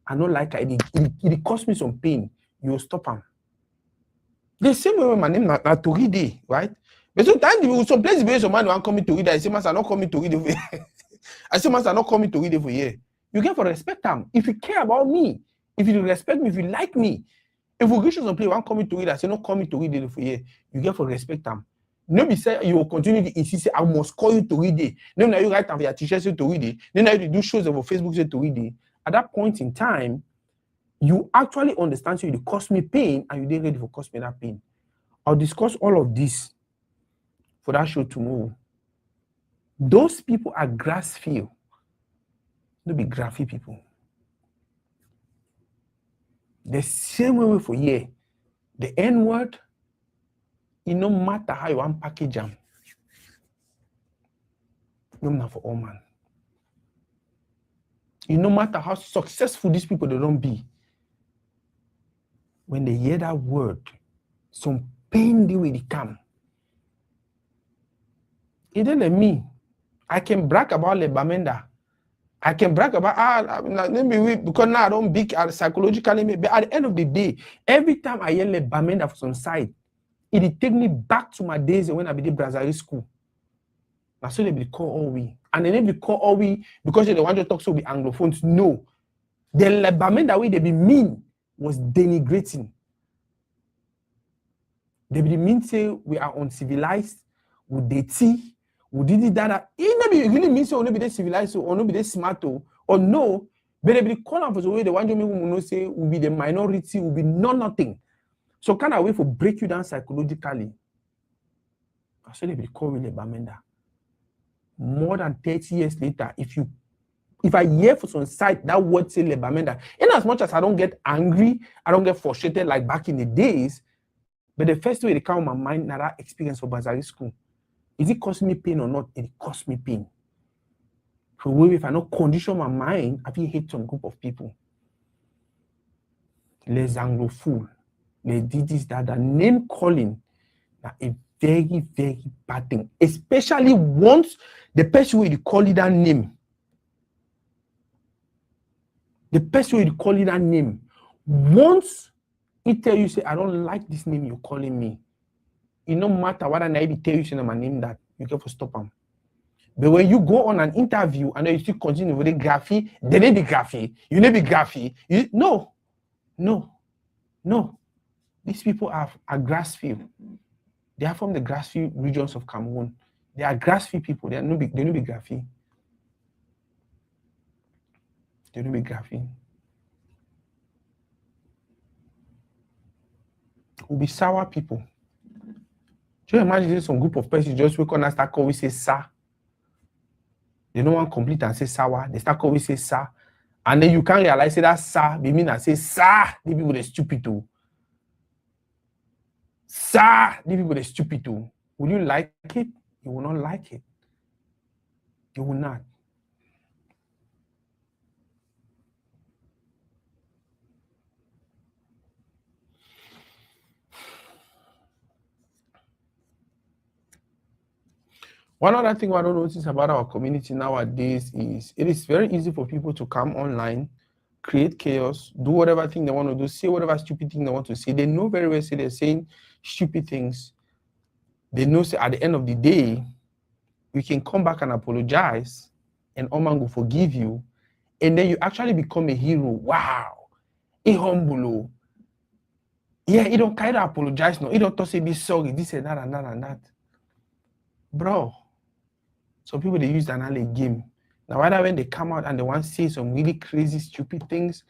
I don't like it cost me some pain, you'll stop them. The same way my name not Toride, right? But sometimes some places where some man want come to read, I say, man, I'm not coming to read it. I say, man, I'm not coming to read it for you. You get for respect them. If you care about me, if you respect me, if you like me, if we reach some place, one coming to read, I say, not coming to read it for you. You get for respect them. Nobody say you will continue to insist, I must call you to read it. Then now you write down for your teacher say to read it. Then now you do shows over Facebook say to read it. At that point in time, you actually understand, so you cost me pain and you didn't ready for cost me that pain. I'll discuss all of this for that show tomorrow. Those people are grass field. They'll be graphy people. The same way for you. The N-word, it no matter how you want package them. No matter for all man. It no matter how successful these people they don't be. when they hear that word, some pain they will come. It didn't me. I can brag about Le Bamenda. I can brag about maybe because now I don't big psychologically, but at the end of the day, every time I hear Le Bamenda from some side, it take me back to my days when I did Brazil school. That's so they be call all we. And then they be call all we because they want to talk so with Anglophones. No. The Le Bamenda way they be mean was denigrating. They be mean say we are uncivilized, we dirty, we did that. It never really means so only be civilized or not be smart or no. But they be calling for the way they want to say will be the minority, will be nothing. So kind of way for break you down psychologically. That's what they be calling Le Bamenda. More than 30 years later, if I hear for some side that word say Le Bamenda, in as much as I don't get angry, I don't get frustrated like back in the days, but the first way it come to my mind now that experience for Bazari school. Is it costing me pain or not? It cost me pain. So if I not condition my mind, I feel hate some group of people. Les Anglophones, les didis that name calling are a very, very bad thing. Especially once the person will call it that name. The person will call it that name. Once he tell you, say, I don't like this name you're calling me. It no matter what I tell you, say, my name that, you can stop them. But when you go on an interview and then you still continue with the graphy, they need be graphy. You need be graphy. No. These people are Grassfield. They are from the Grassfield regions of Cameroon. They are Grassfield people. They don't be graphy. They don't be graphy. Will be sour people. Do you imagine some group of persons just wake up and start calling say sa? They don't want complete and say sour. They start calling say sa. And then you can't realize say that sa, they mean and say sa, the people are stupid too. Sa, the people are stupid too. Will you like it? You will not like it. You will not. One other thing I don't notice about our community nowadays is it is very easy for people to come online, create chaos, do whatever thing they want to do, say whatever stupid thing they want to say. They know very well say they're saying stupid things. They know say at the end of the day, you can come back and apologize and Oman will forgive you. And then you actually become a hero. Wow. A humble. Yeah, you don't kind of apologize. No, you don't say be sorry, this and that and that and that. Bro. Some people they use that as a game. Now, either when they come out and they want to say some really crazy, stupid things,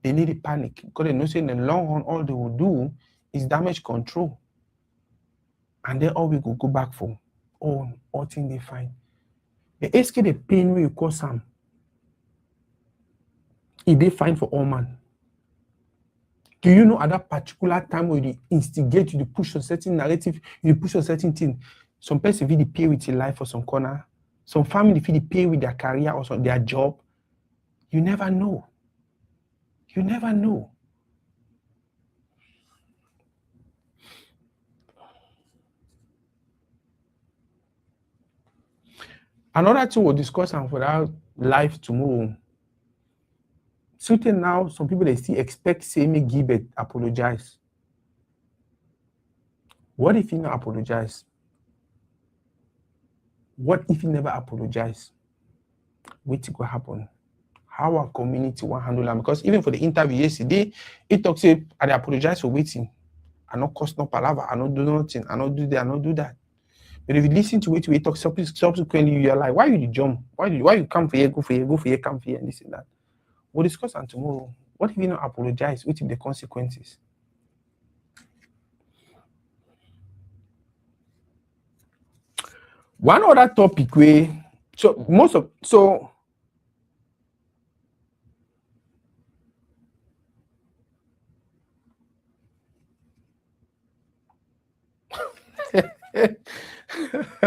they need to panic. Because they know say in the long run, all they will do is damage control. And then all we go back for. All things they find. But ask the pain where you cause them. If they find for all man. Do you know at that particular time where you instigate, you push a certain narrative, you push a certain thing, some person feel they pay with their life for some corner. Some family feel they pay with their career or their job. You never know. You never know. Another thing we'll discuss and for that live tomorrow. Certain now, some people they still expect Semi Gilbert apologize. What if he not apologize? What if he never apologize? What will happen? How our community will handle them? Because even for the interview yesterday, it talks say I apologize for waiting. I not cost no palaver, I not do nothing, I not do that, I not do that. But if you listen to it, we talk subsequently, you're like, why you jump? Why you come for here, go for here, come for here, and this and that. We'll discuss on tomorrow. What if you not apologize? What if the consequences? One other topic where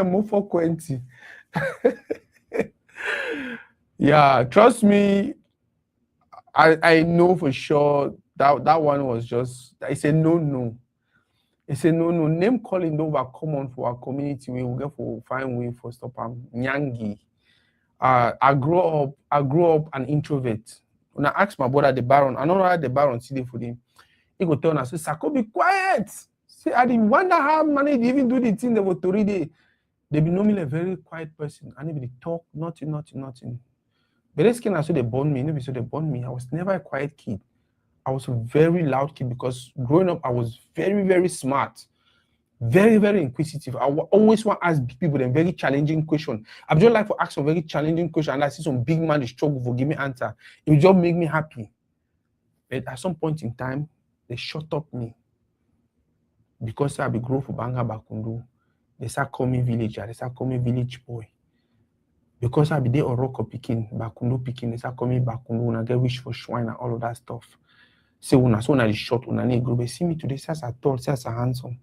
more for 20. Yeah, trust me. I know for sure that one was just, it's a no. It's a no. Name calling over common for our community. We will get for find way for stop Nyangi. I grew up an introvert. When I asked my brother the Baron, I don't know how the Baron see for him. He go tell us, Sako, be quiet. See, I didn't wonder how many even do the thing they were to read it. They be normally a very quiet person. And if they talk, nothing. But this skin, I saw they born me. Maybe so they born me. I was never a quiet kid. I was a very loud kid because growing up, I was very, very smart. Very, very inquisitive. I always want to ask people them very challenging question. I just like to ask some very challenging question, and I see some big man struggle for give me answer. It will just make me happy. But at some point in time, they shut up me. Because I be grow for Banga Bakundu. They start calling me villager. They start calling me village boy. Because I be there Oroko picking, Bakundu picking. They start calling me Bakundu. When I get wish for shrine and all of that stuff. Say when I saw the short, when I need group, they see me today, says I tall, says I handsome.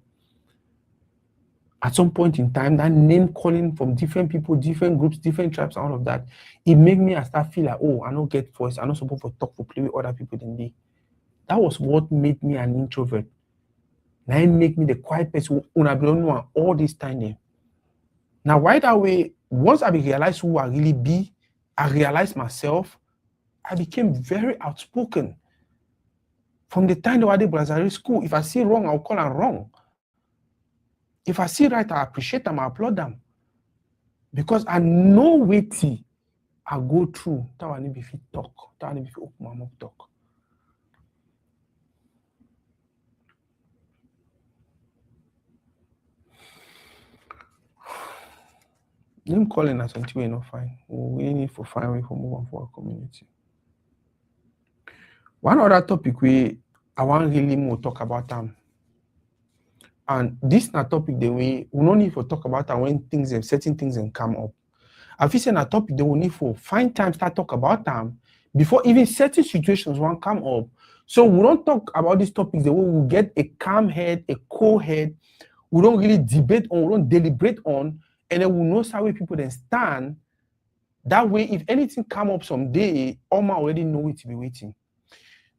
At some point in time, that name calling from different people, different groups, different tribes, all of that, it made me start feel like, oh, I don't get voice. I'm not supposed to talk, to play with other people than me. That was what made me an introvert. Now it make me the quiet person who I don't know all this time there. Now, right away, once I realized who I really be, I realized myself, I became very outspoken. From the time that I did Brazil school, if I see wrong, I'll call them wrong. If I see right, I appreciate them, I applaud them. Because I know what I go through. That I need to be talk. That I need to open my mouth talk. Them calling us until we're not fine. We need to find a way for move on for our community. One other topic I want really more talk about them. And this is a topic that we don't need to talk about when certain things come up. I feel saying a topic that we need to find time to talk about them before even certain situations won't come up. So we don't talk about these topics the way we get a calm head, a cool head. We don't really debate on, we don't deliberate on, and then we know how people then stand. That way, if anything come up someday, Oma already know it to be waiting.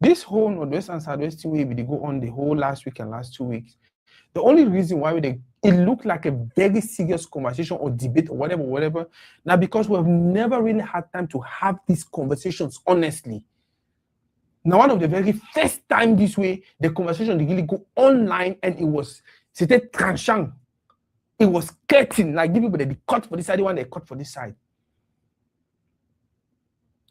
This whole Northwest and Southwest way we go on the whole last week and last 2 weeks. The only reason why it looked like a very serious conversation or debate or whatever, now because we've never really had time to have these conversations honestly. Now, one of the very first time this way, the conversation really go online and c'était tranchant. It was cutting, like the people that they cut for this side, the one they cut for this side.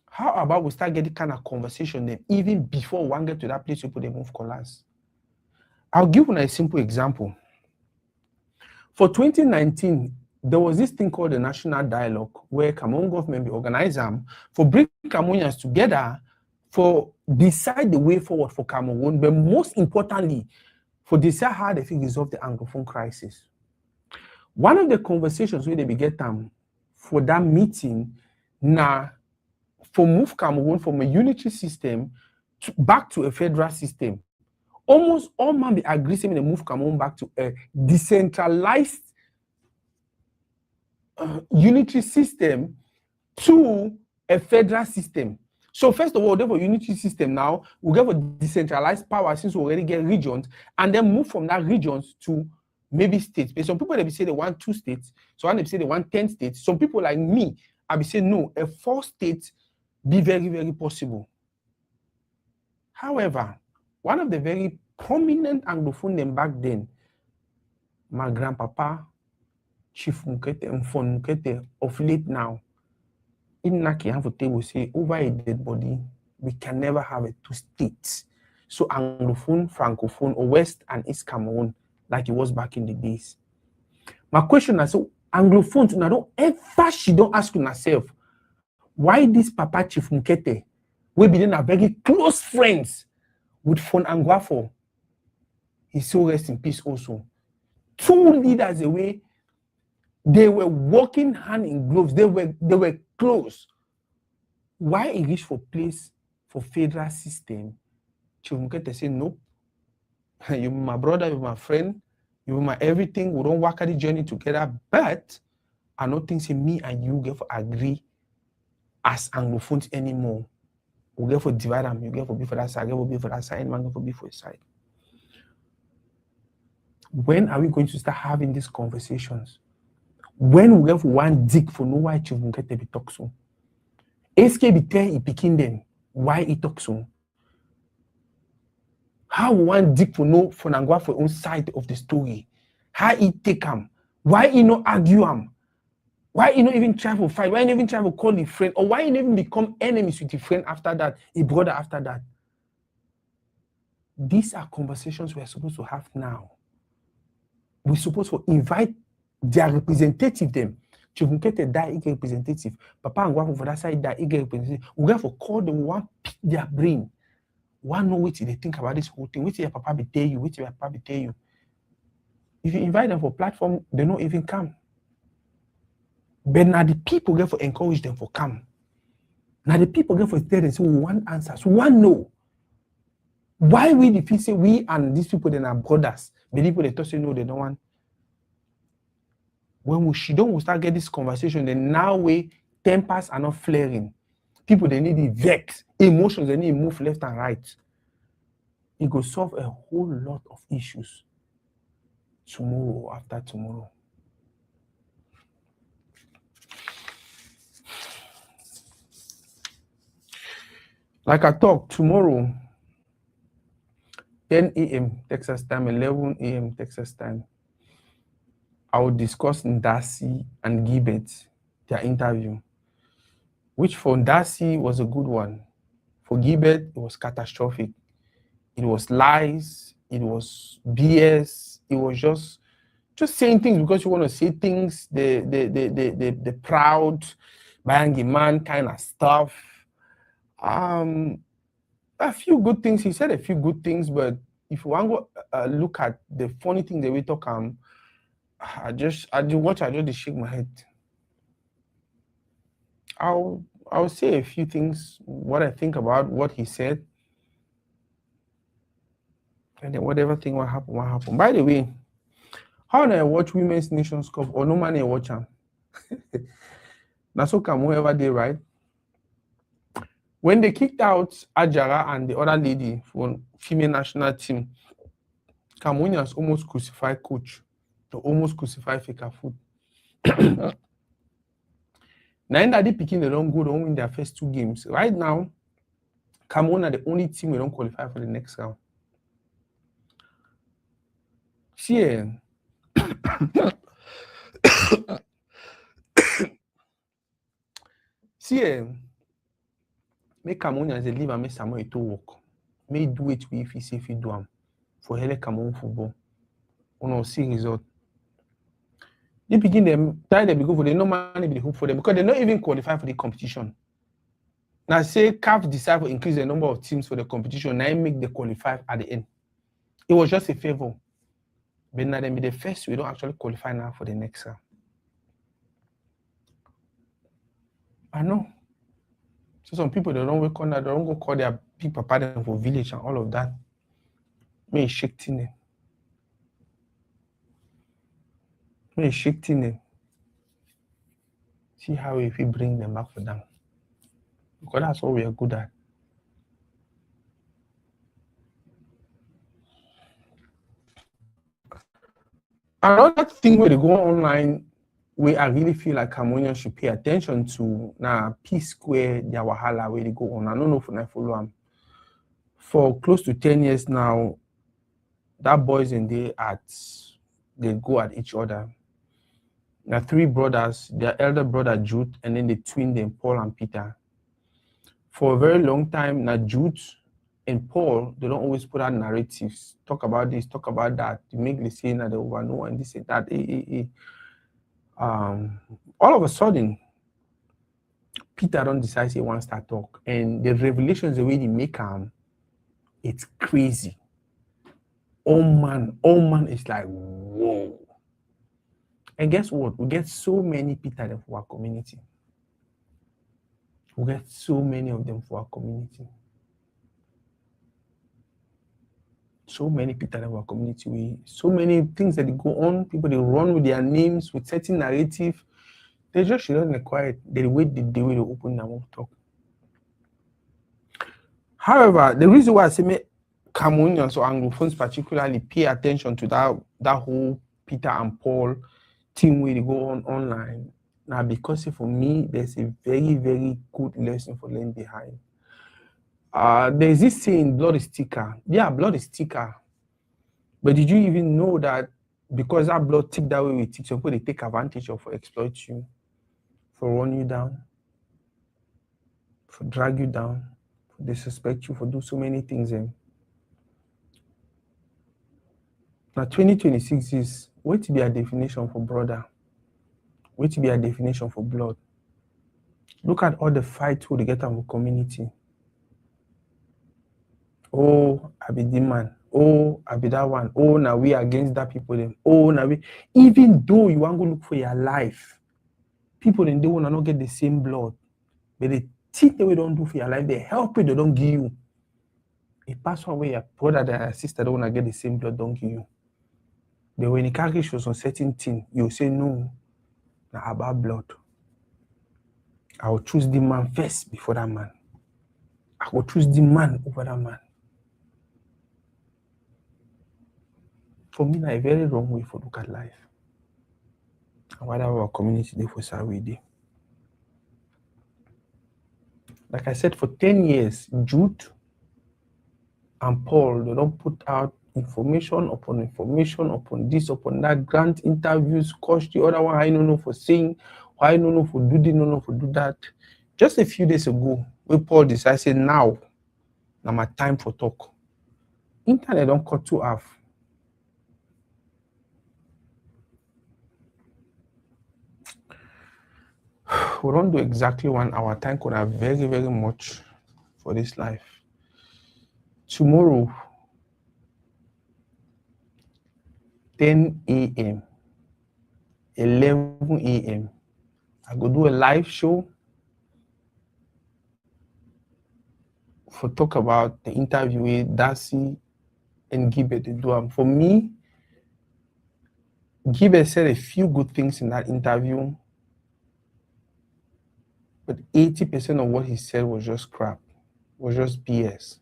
How about we start getting kind of conversation then, even before one get to that place where they move colors? I'll give you a simple example. For 2019, there was this thing called the National Dialogue, where Cameroon government be organized them for bring Cameroonians together for decide the way forward for Cameroon, but most importantly, for decide how they can resolve the Anglophone crisis. One of the conversations where they be get for that meeting, now for move Cameroon from a unitary system back to a federal system. Almost all men be agree saying they move Cameroon back to a decentralized unitary system to a federal system. So first of all, therefore unitary system now, we get a decentralized power since we already get regions, and then move from that regions to maybe states. But some people they be say they want 2 states, so they say they want 10 states. Some people like me, I be saying no, a 4 state be very, very possible. However, one of the very prominent Anglophone them back then, my grandpapa, Chief Mukete, Mfon Mukete, of late now, in Naki Hanfote will say, over a dead body, we can never have a 2 states. So Anglophone, Francophone, or West and East Cameroon, like it was back in the days. My question is, so Anglophones, now don't ever she don't ask yourself, why this Papa Chief Mukete, we be a very close friends with Fon Anguafo. He so rest in peace also. 2 leaders away, they were working hand in gloves. They were close. Why he reach for place for federal system? Chief Mukete say, nope. You're my brother, you're my friend, you're my everything. We don't work at the journey together, but I don't think say me and you get to agree as Anglophones anymore. We get for divide them. You get for be for that side. Get for be for that side. Man get for be for a side. When are we going to start having these conversations? When we have one dig for no why children get to be talk so? SK be tell he picking them why he talk so? How one dig for no for Nangwa for own side of the story? How he take him? Why he not argue him? Why he not even try to fight? Why he not even try to call a friend? Or why he not even become enemies with a friend after that, a brother after that? These are conversations we are supposed to have now. We're supposed to invite their representative them. Children get that representative. Papa and Gwafu for that side that representative. We have to call them, one pick their brain. One know what they think about this whole thing. What your papa be tell you, what your papa be tell you. If you invite them for platform, they don't even come. But now the people get for encourage them for come. Now the people get for tell them, so we want answers, we want no. Why we the people say we and these people then are brothers? The people they talk say no, they don't want. When we start get this conversation, then now tempers are not flaring. People they need the vex, emotions they need to move left and right. It will solve a whole lot of issues tomorrow or after tomorrow. Like I talked, tomorrow, 10 a.m. Texas time, 11 a.m. Texas time, I will discuss Ndasi and Gilbert, their interview, which for Ndasi was a good one. For Gilbert, it was catastrophic. It was lies, it was BS, it was just saying things because you want to say things, the proud, Bayangi man kind of stuff. A few good things, he said a few good things, but if you want to look at the funny things that we talk I just shake my head. I'll say a few things, what I think about what he said, and then whatever thing will happen. By the way, how do I watch Women's Nations Cup or no man watch them? That's so come whoever they right. When they kicked out Ajara and the other lady for female national team, Cameroonians almost crucified coach. They almost crucified Fika Food. Now in that they picking, they don't go to win their first 2 games. Right now, Cameroon are the only team we don't qualify for the next round. See, make Cameroonians they leave and make Samuel Eto'o work. May do it if he say if he do them for hele Cameroon football. On our see result. They begin them try to go for the no money be hope for them because they not even qualify for the competition. Now say CAF decide to increase the number of teams for the competition, now make the qualify at the end. It was just a favor. But now they be the first, we don't actually qualify now for the next round. I know. So some people they don't work on that, they don't go call their big papa them for village and all of that. May shake tin. May shake tin. See how if we bring them back for them. Because that's what we are good at. Another thing where they go online, where I really feel like Cameroonians should pay attention to now P-Square, their wahala where they go on. I don't know if I follow them. For close to 10 years now, that boys in there they go at each other. Now 3 brothers, their elder brother Jude, and then the twin them, Paul and Peter. For a very long time, now Jude and Paul, they don't always put out narratives. Talk about this, talk about that. To make the scene that they overknow and this and that. All of a sudden, Peter don't decide he wants to talk. And the revelations, the way they make them, it's crazy. Oh man is like, whoa. And guess what? We get so many Peter in our community. We get so many of them for our community. So many Peter in our community. So many things that they go on. People they run with their names, with certain narrative. They just shut down the quiet. They wait the way they open their mouth talk. However, the reason why I say me Cameroonians or Anglophones particularly pay attention to that whole Peter and Paul thing where they go on online now, because for me there's a very, very good lesson for them behind. There's this saying, blood is thicker. Yeah, blood is thicker. But did you even know that because that blood thick that way with thick, some people they take advantage of, for exploit you, for run you down, for drag you down, for disrespect you, for do so many things. Now 2026 is what to be a definition for brother, what to be a definition for blood. Look at all the fights we get in the community. Oh, I be the man. Oh, I be that one. Oh, now we against that people them. Oh, now we, even though you want to look for your life, people then they want to not get the same blood, but the thing that we don't do for your life, they help you, they don't give you. A pass one way your brother and sister don't want to get the same blood, don't give you. But when you carry shows on certain thing, you say no, now about blood. I will choose the man first before that man. I will choose the man over that man. For me, that's a very wrong way for look at life. And whatever our community they for Saturday. Like I said, for 10 years, Jude and Paul, they don't put out information upon this, upon that, grant interviews, coach the other one, I don't know for saying, why I don't know for do this, no know for do that. Just a few days ago, when Paul decided, say, now my time for talk. Internet don't cut to half. We don't do exactly 1 hour. Time could have very, very much for this life. Tomorrow, 10 a.m., 11 a.m., I go do a live show for talk about the interview with Darcy and Gilbert they do. For me, Gilbert said a few good things in that interview, but 80% of what he said was just crap, was just BS,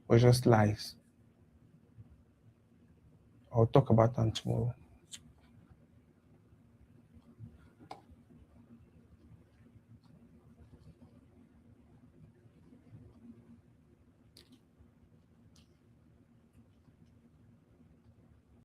was just lies. I'll talk about that tomorrow.